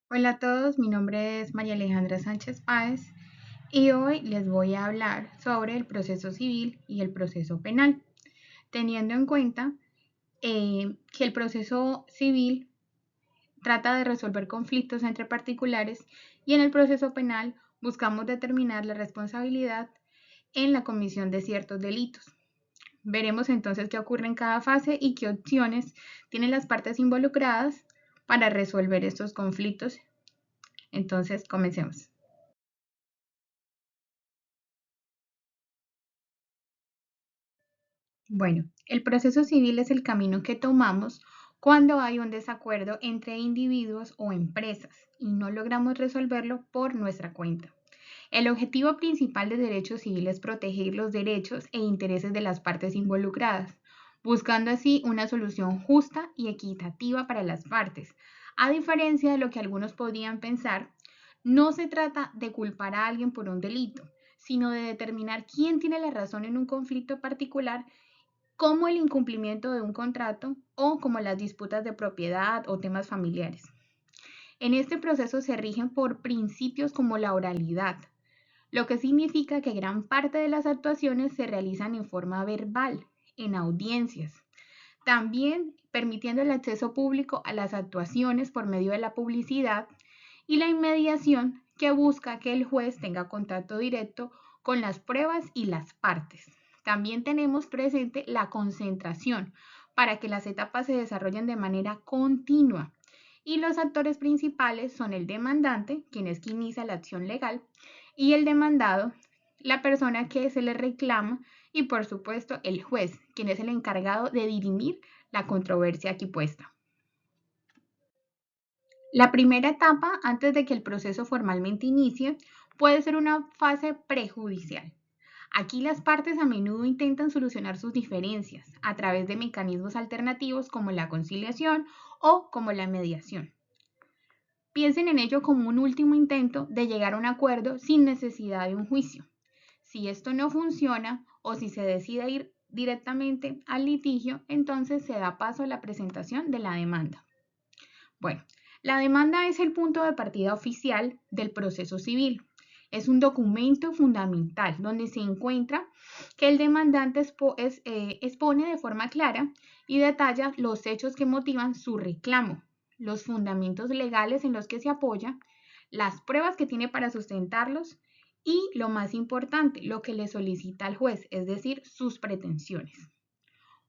Hola a todos, mi nombre es María Alejandra Sánchez Páez y hoy les voy a hablar sobre el proceso civil y el proceso penal, teniendo en cuenta que el proceso civil trata de resolver conflictos entre particulares y en el proceso penal buscamos determinar la responsabilidad en la comisión de ciertos delitos. Veremos entonces qué ocurre en cada fase y qué opciones tienen las partes involucradas para resolver estos conflictos. Entonces, comencemos. Bueno, el proceso civil es el camino que tomamos cuando hay un desacuerdo entre individuos o empresas y no logramos resolverlo por nuestra cuenta. El objetivo principal de derecho civil es proteger los derechos e intereses de las partes involucradas, buscando así una solución justa y equitativa para las partes. A diferencia de lo que algunos podrían pensar, no se trata de culpar a alguien por un delito, sino de determinar quién tiene la razón en un conflicto particular, como el incumplimiento de un contrato o como las disputas de propiedad o temas familiares. En este proceso se rigen por principios como la oralidad, lo que significa que gran parte de las actuaciones se realizan en forma verbal, en audiencias. También permitiendo el acceso público a las actuaciones por medio de la publicidad y la inmediación, que busca que el juez tenga contacto directo con las pruebas y las partes. También tenemos presente la concentración para que las etapas se desarrollen de manera continua. Y los actores principales son el demandante, quien es quien inicia la acción legal, y el demandado, la persona que se le reclama, y por supuesto el juez, quien es el encargado de dirimir la controversia aquí puesta. La primera etapa, antes de que el proceso formalmente inicie, puede ser una fase prejudicial. Aquí las partes a menudo intentan solucionar sus diferencias a través de mecanismos alternativos como la conciliación o como la mediación. Piensen en ello como un último intento de llegar a un acuerdo sin necesidad de un juicio. Si esto no funciona o si se decide ir directamente al litigio, entonces se da paso a la presentación de la demanda. Bueno, la demanda es el punto de partida oficial del proceso civil. Es un documento fundamental donde se encuentra que el demandante expone de forma clara y detalla los hechos que motivan su reclamo, los fundamentos legales en los que se apoya, las pruebas que tiene para sustentarlos y, lo más importante, lo que le solicita al juez, es decir, sus pretensiones.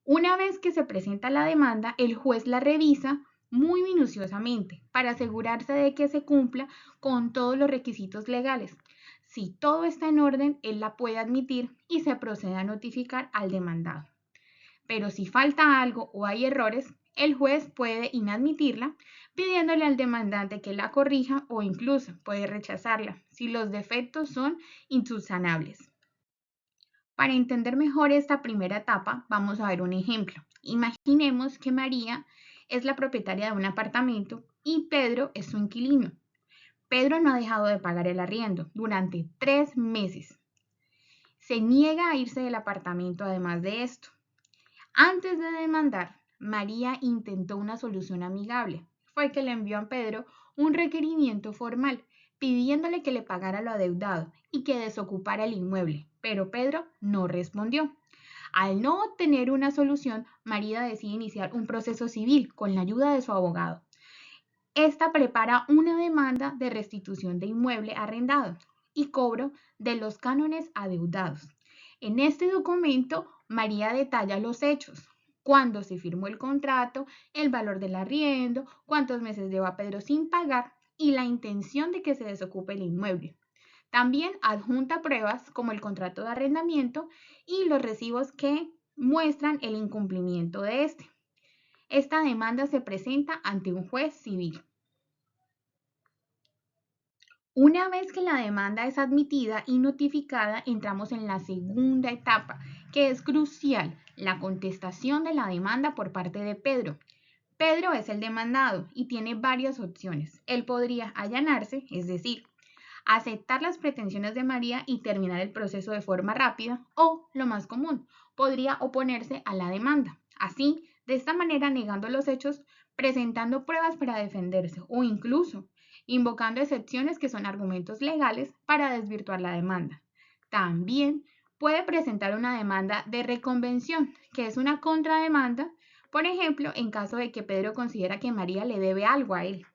Una vez que se presenta la demanda, el juez la revisa muy minuciosamente para asegurarse de que se cumpla con todos los requisitos legales. Si todo está en orden, él la puede admitir y se procede a notificar al demandado. Pero si falta algo o hay errores, el juez puede inadmitirla, pidiéndole al demandante que la corrija o incluso puede rechazarla si los defectos son insubsanables. Para entender mejor esta primera etapa, vamos a ver un ejemplo. Imaginemos que María es la propietaria de un apartamento y Pedro es su inquilino. Pedro no ha dejado de pagar el arriendo durante 3 meses. Se niega a irse del apartamento además de esto. Antes de demandar, María intentó una solución amigable. Fue que le envió a Pedro un requerimiento formal pidiéndole que le pagara lo adeudado y que desocupara el inmueble, pero Pedro no respondió. Al no obtener una solución, María decide iniciar un proceso civil con la ayuda de su abogado. Esta prepara una demanda de restitución de inmueble arrendado y cobro de los cánones adeudados. En este documento, María detalla los hechos: cuándo se firmó el contrato, el valor del arriendo, cuántos meses lleva Pedro sin pagar y la intención de que se desocupe el inmueble. También adjunta pruebas como el contrato de arrendamiento y los recibos que muestran el incumplimiento de este. Esta demanda se presenta ante un juez civil. Una vez que la demanda es admitida y notificada, entramos en la segunda etapa, que es crucial: la contestación de la demanda por parte de Pedro. Pedro es el demandado y tiene varias opciones. Él podría allanarse, es decir, aceptar las pretensiones de María y terminar el proceso de forma rápida, o, lo más común, podría oponerse a la demanda. Así, de esta manera, negando los hechos, presentando pruebas para defenderse o incluso invocando excepciones que son argumentos legales para desvirtuar la demanda. También puede presentar una demanda de reconvención, que es una contrademanda, por ejemplo, en caso de que Pedro considera que María le debe algo a él.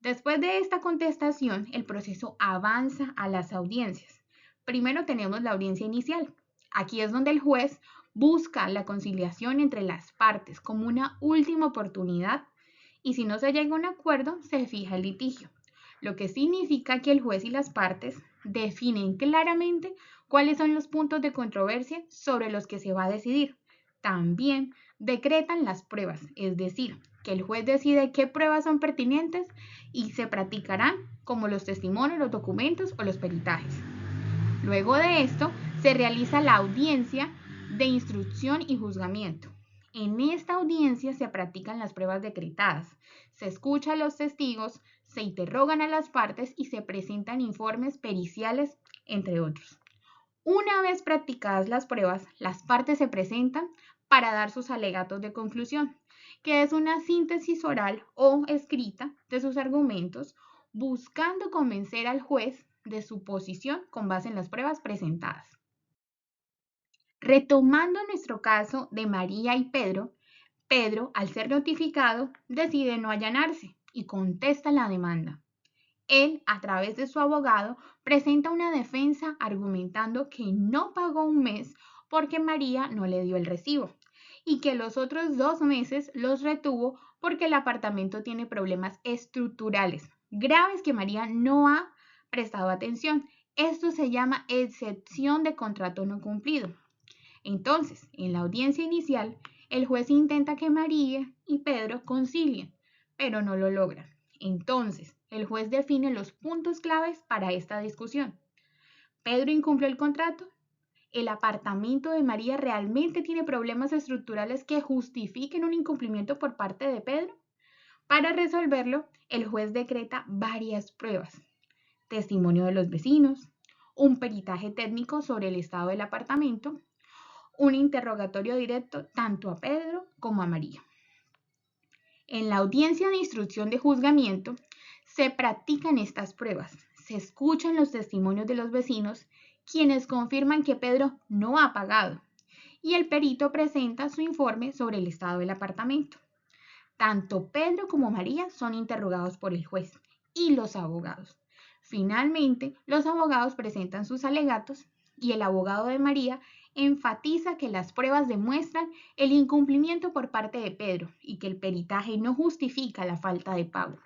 Después de esta contestación, el proceso avanza a las audiencias. Primero tenemos la audiencia inicial. Aquí es donde el juez busca la conciliación entre las partes como una última oportunidad y si no se llega a un acuerdo, se fija el litigio, lo que significa que el juez y las partes definen claramente cuáles son los puntos de controversia sobre los que se va a decidir. También decretan las pruebas, es decir, que el juez decide qué pruebas son pertinentes y se practicarán como los testimonios, los documentos o los peritajes. Luego de esto, se realiza la audiencia de instrucción y juzgamiento. En esta audiencia se practican las pruebas decretadas, se escucha a los testigos, se interrogan a las partes y se presentan informes periciales, entre otros. Una vez practicadas las pruebas, las partes se presentan para dar sus alegatos de conclusión, que es una síntesis oral o escrita de sus argumentos, buscando convencer al juez de su posición con base en las pruebas presentadas. Retomando nuestro caso de María y Pedro, Pedro, al ser notificado, decide no allanarse y contesta la demanda. Él, a través de su abogado, presenta una defensa argumentando que no pagó un mes porque María no le dio el recibo y que los otros 2 meses los retuvo porque el apartamento tiene problemas estructurales graves que María no ha prestado atención. Esto se llama excepción de contrato no cumplido. Entonces, en la audiencia inicial, el juez intenta que María y Pedro concilien, pero no lo logran. Entonces, el juez define los puntos claves para esta discusión. ¿Pedro incumplió el contrato? ¿El apartamento de María realmente tiene problemas estructurales que justifiquen un incumplimiento por parte de Pedro? Para resolverlo, el juez decreta varias pruebas: testimonio de los vecinos, un peritaje técnico sobre el estado del apartamento, un interrogatorio directo tanto a Pedro como a María. En la audiencia de instrucción de juzgamiento se practican estas pruebas, se escuchan los testimonios de los vecinos, quienes confirman que Pedro no ha pagado, y el perito presenta su informe sobre el estado del apartamento. Tanto Pedro como María son interrogados por el juez y los abogados. Finalmente, los abogados presentan sus alegatos y el abogado de María enfatiza que las pruebas demuestran el incumplimiento por parte de Pedro y que el peritaje no justifica la falta de pago.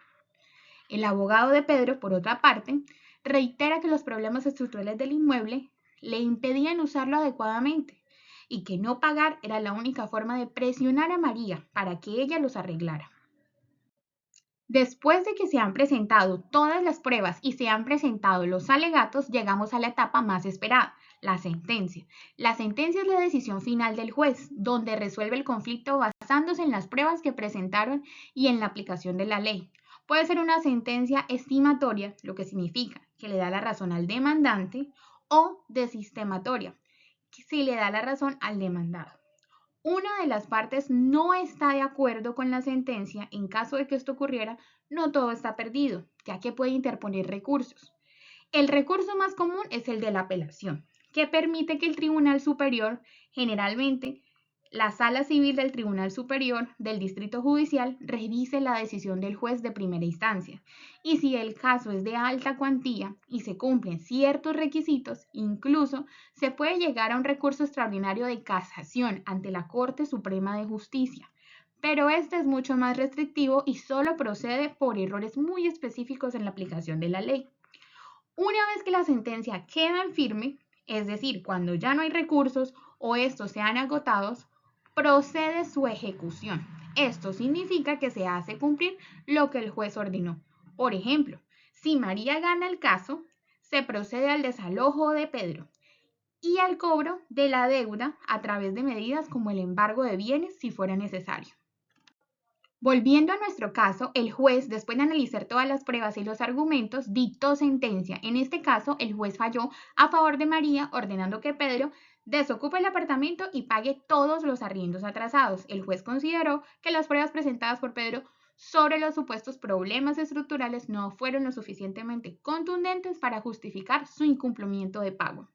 El abogado de Pedro, por otra parte, reitera que los problemas estructurales del inmueble le impedían usarlo adecuadamente y que no pagar era la única forma de presionar a María para que ella los arreglara. Después de que se han presentado todas las pruebas y se han presentado los alegatos, llegamos a la etapa más esperada, la sentencia. La sentencia es la decisión final del juez, donde resuelve el conflicto basándose en las pruebas que presentaron y en la aplicación de la ley. Puede ser una sentencia estimatoria, lo que significa que le da la razón al demandante, o desestimatoria, si le da la razón al demandado. Una de las partes no está de acuerdo con la sentencia. En caso de que esto ocurriera, no todo está perdido, ya que puede interponer recursos. El recurso más común es el de la apelación, que permite que el Tribunal Superior, generalmente la Sala Civil del Tribunal Superior del Distrito Judicial, revise la decisión del juez de primera instancia. Y si el caso es de alta cuantía y se cumplen ciertos requisitos, incluso se puede llegar a un recurso extraordinario de casación ante la Corte Suprema de Justicia. Pero este es mucho más restrictivo y solo procede por errores muy específicos en la aplicación de la ley. Una vez que la sentencia queda en firme, es decir, cuando ya no hay recursos o estos sean agotados, procede su ejecución. Esto significa que se hace cumplir lo que el juez ordenó. Por ejemplo, si María gana el caso, se procede al desalojo de Pedro y al cobro de la deuda a través de medidas como el embargo de bienes si fuera necesario. Volviendo a nuestro caso, el juez, después de analizar todas las pruebas y los argumentos, dictó sentencia. En este caso, el juez falló a favor de María, ordenando que Pedro desocupe el apartamento y pague todos los arriendos atrasados. El juez consideró que las pruebas presentadas por Pedro sobre los supuestos problemas estructurales no fueron lo suficientemente contundentes para justificar su incumplimiento de pago.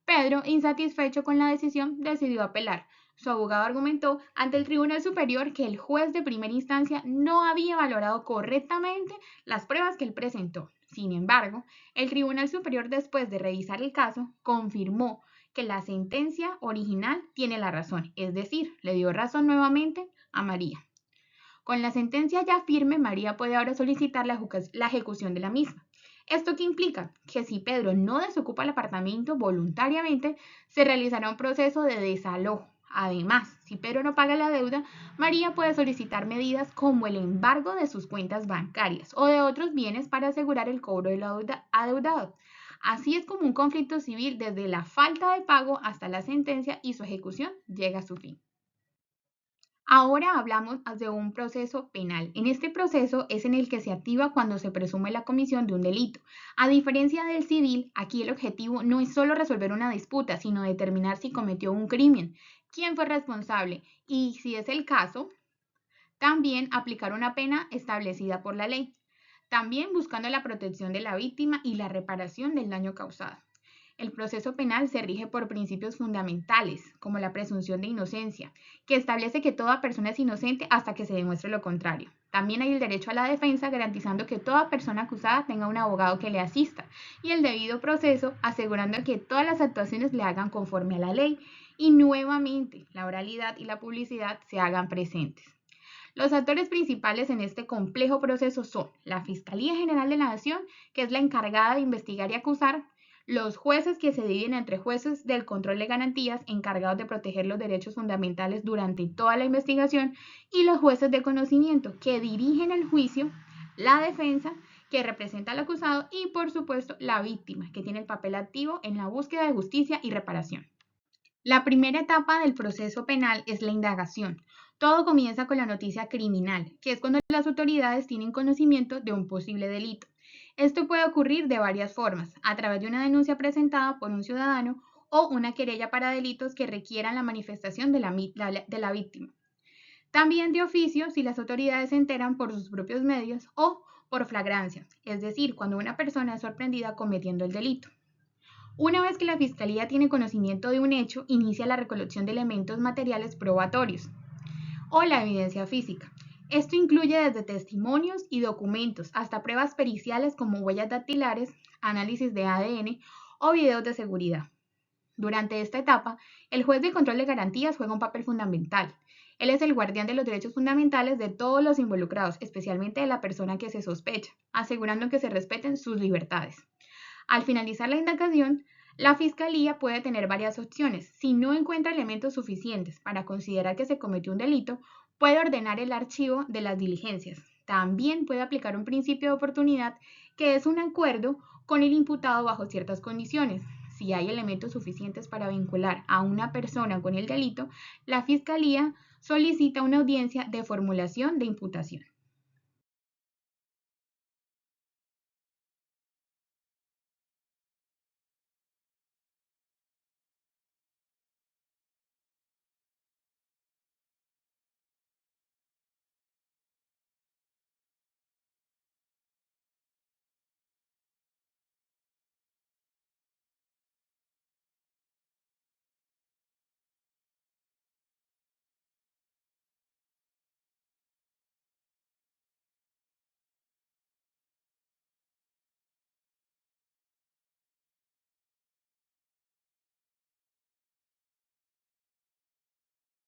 Pedro, insatisfecho con la decisión, decidió apelar. Su abogado argumentó ante el Tribunal Superior que el juez de primera instancia no había valorado correctamente las pruebas que él presentó. Sin embargo, el Tribunal Superior, después de revisar el caso, confirmó que la sentencia original tiene la razón, es decir, le dio razón nuevamente a María. Con la sentencia ya firme, María puede ahora solicitar la ejecución de la misma. ¿Esto qué implica? Que si Pedro no desocupa el apartamento voluntariamente, se realizará un proceso de desalojo. Además, si Pedro no paga la deuda, María puede solicitar medidas como el embargo de sus cuentas bancarias o de otros bienes para asegurar el cobro de lo adeudado. Así es como un conflicto civil desde la falta de pago hasta la sentencia y su ejecución llega a su fin. Ahora hablamos de un proceso penal. En este proceso es en el que se activa cuando se presume la comisión de un delito. A diferencia del civil, aquí el objetivo no es solo resolver una disputa, sino determinar si cometió un crimen, quién fue responsable y, si es el caso, también aplicar una pena establecida por la ley. También buscando la protección de la víctima y la reparación del daño causado. El proceso penal se rige por principios fundamentales, como la presunción de inocencia, que establece que toda persona es inocente hasta que se demuestre lo contrario. También hay el derecho a la defensa, garantizando que toda persona acusada tenga un abogado que le asista, y el debido proceso, asegurando que todas las actuaciones le hagan conforme a la ley, y nuevamente la oralidad y la publicidad se hagan presentes. Los actores principales en este complejo proceso son la Fiscalía General de la Nación, que es la encargada de investigar y acusar, los jueces, que se dividen entre jueces del control de garantías encargados de proteger los derechos fundamentales durante toda la investigación, y los jueces de conocimiento, que dirigen el juicio, la defensa, que representa al acusado, y por supuesto la víctima, que tiene el papel activo en la búsqueda de justicia y reparación. La primera etapa del proceso penal es la indagación. Todo comienza con la noticia criminal, que es cuando las autoridades tienen conocimiento de un posible delito. Esto puede ocurrir de varias formas, a través de una denuncia presentada por un ciudadano o una querella para delitos que requieran la manifestación de la víctima. También de oficio, si las autoridades se enteran por sus propios medios, o por flagrancia, es decir, cuando una persona es sorprendida cometiendo el delito. Una vez que la Fiscalía tiene conocimiento de un hecho, inicia la recolección de elementos materiales probatorios o la evidencia física. Esto incluye desde testimonios y documentos hasta pruebas periciales como huellas dactilares, análisis de ADN o videos de seguridad. Durante esta etapa, el juez de control de garantías juega un papel fundamental. Él es el guardián de los derechos fundamentales de todos los involucrados, especialmente de la persona que se sospecha, asegurando que se respeten sus libertades. Al finalizar la indagación, la Fiscalía puede tener varias opciones. Si no encuentra elementos suficientes para considerar que se cometió un delito, puede ordenar el archivo de las diligencias. También puede aplicar un principio de oportunidad, que es un acuerdo con el imputado bajo ciertas condiciones. Si hay elementos suficientes para vincular a una persona con el delito, la Fiscalía solicita una audiencia de formulación de imputación.